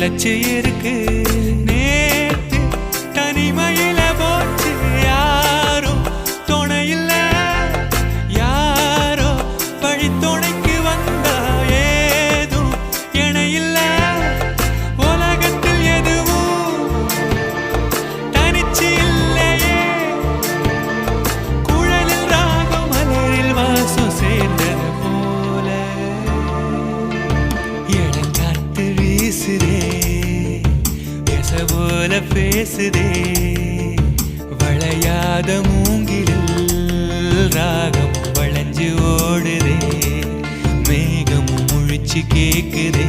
நிலச்சி இருக்கு. நேத்து தனிமையில போச்சு யாரும் துணையில்ல, யாரோ வழி துணைக்கு வந்தா ஏதும் இணையில்ல. உலகத்தில் எதுவும் தனிச்சு இல்லையே, குழலில் ராகம் மலரில் வாசம் சேர்ந்தது போல. இடங்காத்து வீசுதே, போல பேசுதே, வளையாத மூங்கிலில் ராகம் வளைஞ்சு ஓடுதே, மேகம் முழிச்சு கேக்குதே.